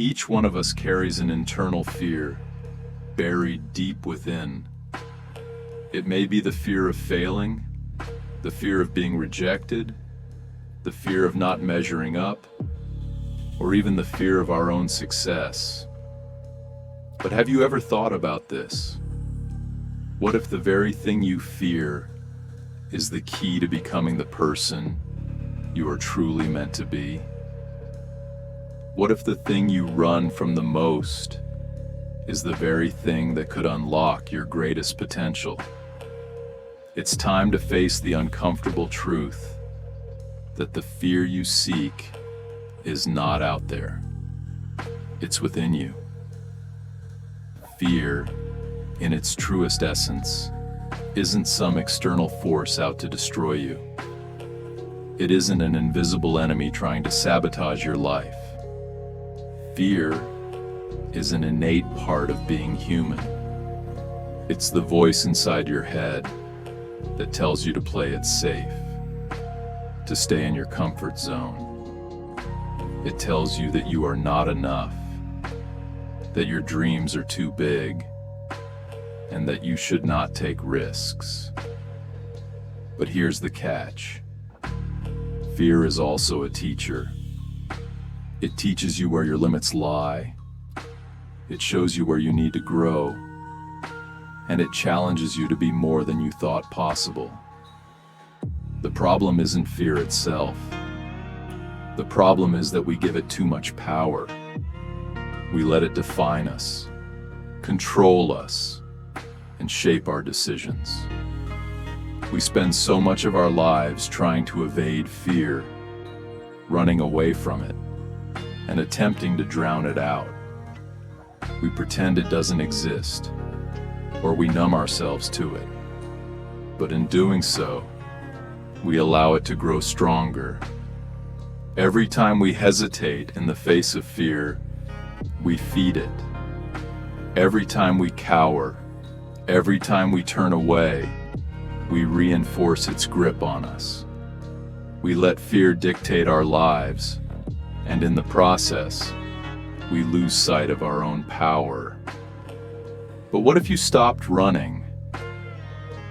Each one of us carries an internal fear, buried deep within. It may be the fear of failing, the fear of being rejected, the fear of not measuring up, or even the fear of our own success. But have you ever thought about this? What if the very thing you fear is the key to becoming the person you are truly meant to be? What if the thing you run from the most is the very thing that could unlock your greatest potential? It's time to face the uncomfortable truth that the fear you seek is not out there. It's within you. Fear, in its truest essence, isn't some external force out to destroy you. It isn't an invisible enemy trying to sabotage your life. Fear is an innate part of being human. It's the voice inside your head that tells you to play it safe, to stay in your comfort zone. It tells you that you are not enough, that your dreams are too big, and that you should not take risks. But here's the catch. Fear is also a teacher. It teaches you where your limits lie. It shows you where you need to grow. And it challenges you to be more than you thought possible. The problem isn't fear itself. The problem is that we give it too much power. We let it define us, control us, and shape our decisions. We spend so much of our lives trying to evade fear, running away from it, and attempting to drown it out. We pretend it doesn't exist, or we numb ourselves to it. But in doing so, we allow it to grow stronger. Every time we hesitate in the face of fear, we feed it. Every time we cower, every time we turn away, we reinforce its grip on us. We let fear dictate our lives, and in the process, we lose sight of our own power. But what if you stopped running?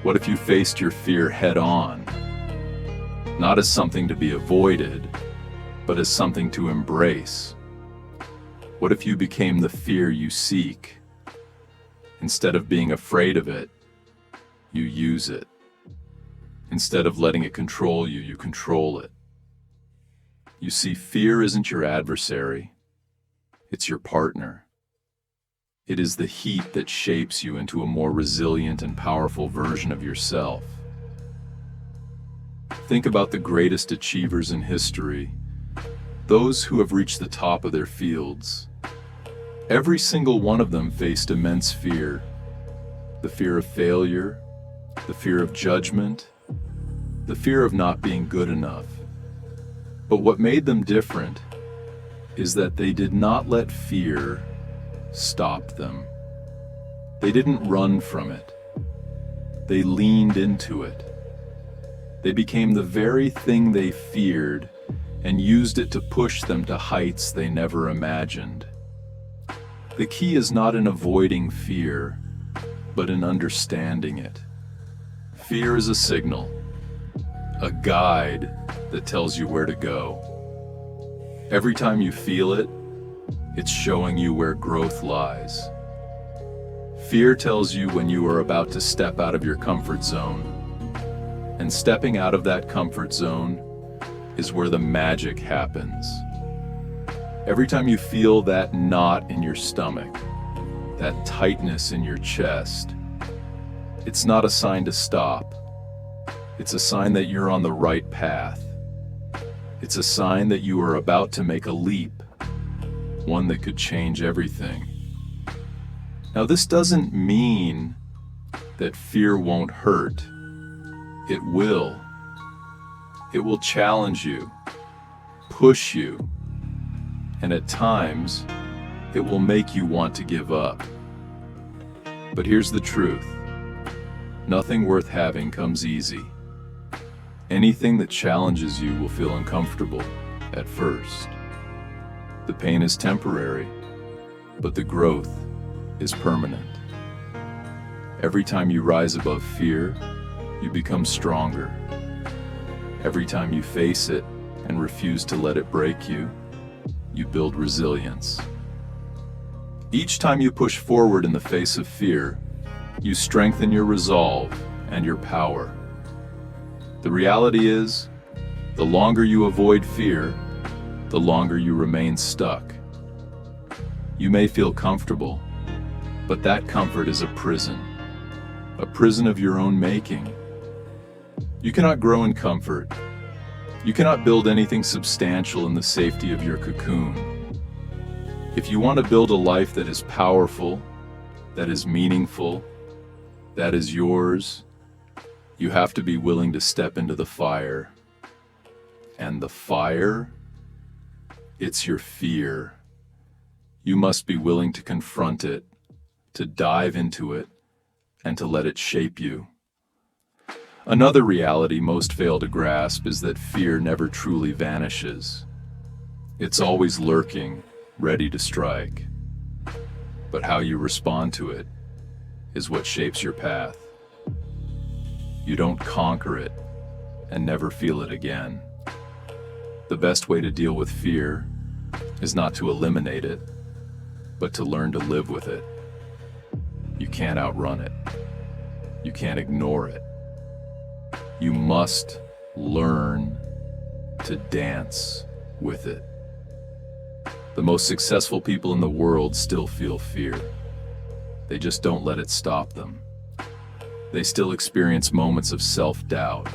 What if you faced your fear head on? Not as something to be avoided, but as something to embrace. What if you became the fear you seek? Instead of being afraid of it, you use it. Instead of letting it control you, you control it. You see, fear isn't your adversary. It's your partner. It is the heat that shapes you into a more resilient and powerful version of yourself. Think about the greatest achievers in history, those who have reached the top of their fields. Every single one of them faced immense fear. The fear of failure, the fear of judgment, the fear of not being good enough. But what made them different is that they did not let fear stop them. They didn't run from it. They leaned into it. They became the very thing they feared and used it to push them to heights they never imagined. The key is not in avoiding fear, but in understanding it. Fear is a signal, a guide that tells you where to go. Every time you feel it, it's showing you where growth lies. Fear tells you when you are about to step out of your comfort zone. And stepping out of that comfort zone is where the magic happens. Every time you feel that knot in your stomach, that tightness in your chest, it's not a sign to stop. It's a sign that you're on the right path. It's a sign that you are about to make a leap, one that could change everything. Now, this doesn't mean that fear won't hurt. It will. It will challenge you, push you, and at times, it will make you want to give up. But here's the truth. Nothing worth having comes easy. Anything that challenges you will feel uncomfortable at first. The pain is temporary, but the growth is permanent. Every time you rise above fear, you become stronger. Every time you face it and refuse to let it break you, you build resilience. Each time you push forward in the face of fear, you strengthen your resolve and your power. The reality is, the longer you avoid fear, the longer you remain stuck. You may feel comfortable, but that comfort is a prison of your own making. You cannot grow in comfort. You cannot build anything substantial in the safety of your cocoon. If you want to build a life that is powerful, that is meaningful, that is yours, you have to be willing to step into the fire. And the fire, it's your fear. You must be willing to confront it, to dive into it, and to let it shape you. Another reality most fail to grasp is that fear never truly vanishes. It's always lurking, ready to strike. But how you respond to it is what shapes your path. You don't conquer it and never feel it again. The best way to deal with fear is not to eliminate it, but to learn to live with it. You can't outrun it. You can't ignore it. You must learn to dance with it. The most successful people in the world still feel fear. They just don't let it stop them. They still experience moments of self-doubt,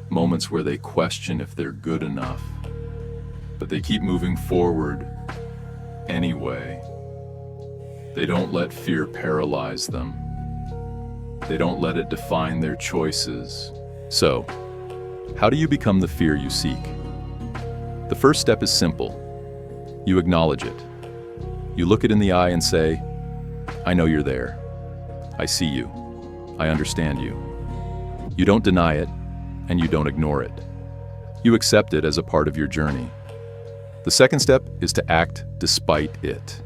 moments where they question if they're good enough. But they keep moving forward anyway. They don't let fear paralyze them. They don't let it define their choices. So, how do you become the fear you seek? The first step is simple. You acknowledge it. You look it in the eye and say, I know you're there. I see you. I understand you. You don't deny it, and you don't ignore it. You accept it as a part of your journey. The second step is to act despite it.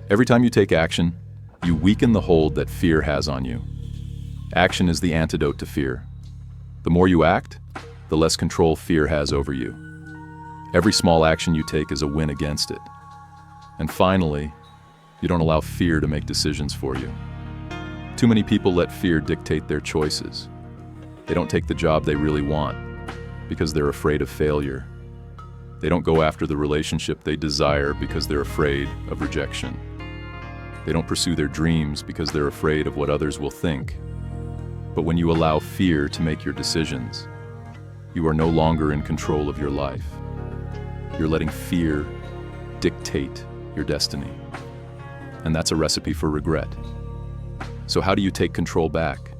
Every time you take action, you weaken the hold that fear has on you. Action is the antidote to fear. The more you act, the less control fear has over you. Every small action you take is a win against it. And finally, you don't allow fear to make decisions for you. Too many people let fear dictate their choices. They don't take the job they really want because they're afraid of failure. They don't go after the relationship they desire because they're afraid of rejection. They don't pursue their dreams because they're afraid of what others will think. But when you allow fear to make your decisions, you are no longer in control of your life. You're letting fear dictate your destiny. And that's a recipe for regret. So how do you take control back?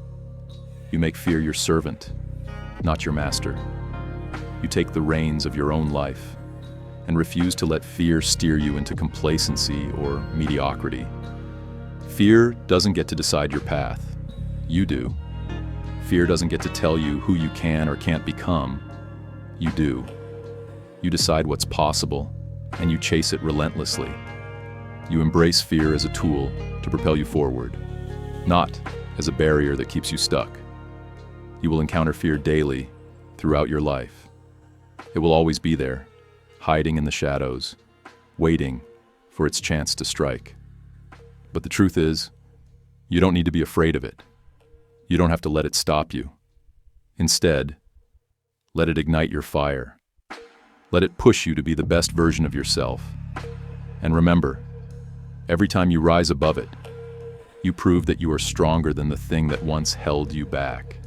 You make fear your servant, not your master. You take the reins of your own life and refuse to let fear steer you into complacency or mediocrity. Fear doesn't get to decide your path. You do. Fear doesn't get to tell you who you can or can't become. You do. You decide what's possible, and you chase it relentlessly. You embrace fear as a tool to propel you forward, not as a barrier that keeps you stuck. You will encounter fear daily throughout your life. It will always be there, hiding in the shadows, waiting for its chance to strike. But the truth is, you don't need to be afraid of it. You don't have to let it stop you. Instead, let it ignite your fire. Let it push you to be the best version of yourself. And remember, every time you rise above it, you prove that you are stronger than the thing that once held you back.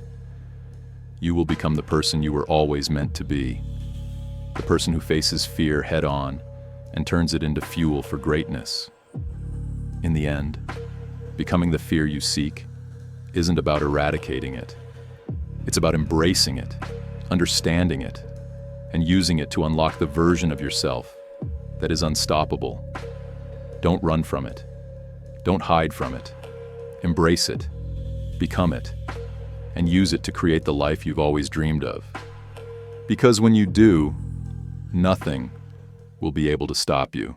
You will become the person you were always meant to be, the person who faces fear head-on and turns it into fuel for greatness. In the end, becoming the fear you seek isn't about eradicating it. It's about embracing it, understanding it, and using it to unlock the version of yourself that is unstoppable. Don't run from it. Don't hide from it. Embrace it, become it, and use it to create the life you've always dreamed of. Because when you do, nothing will be able to stop you.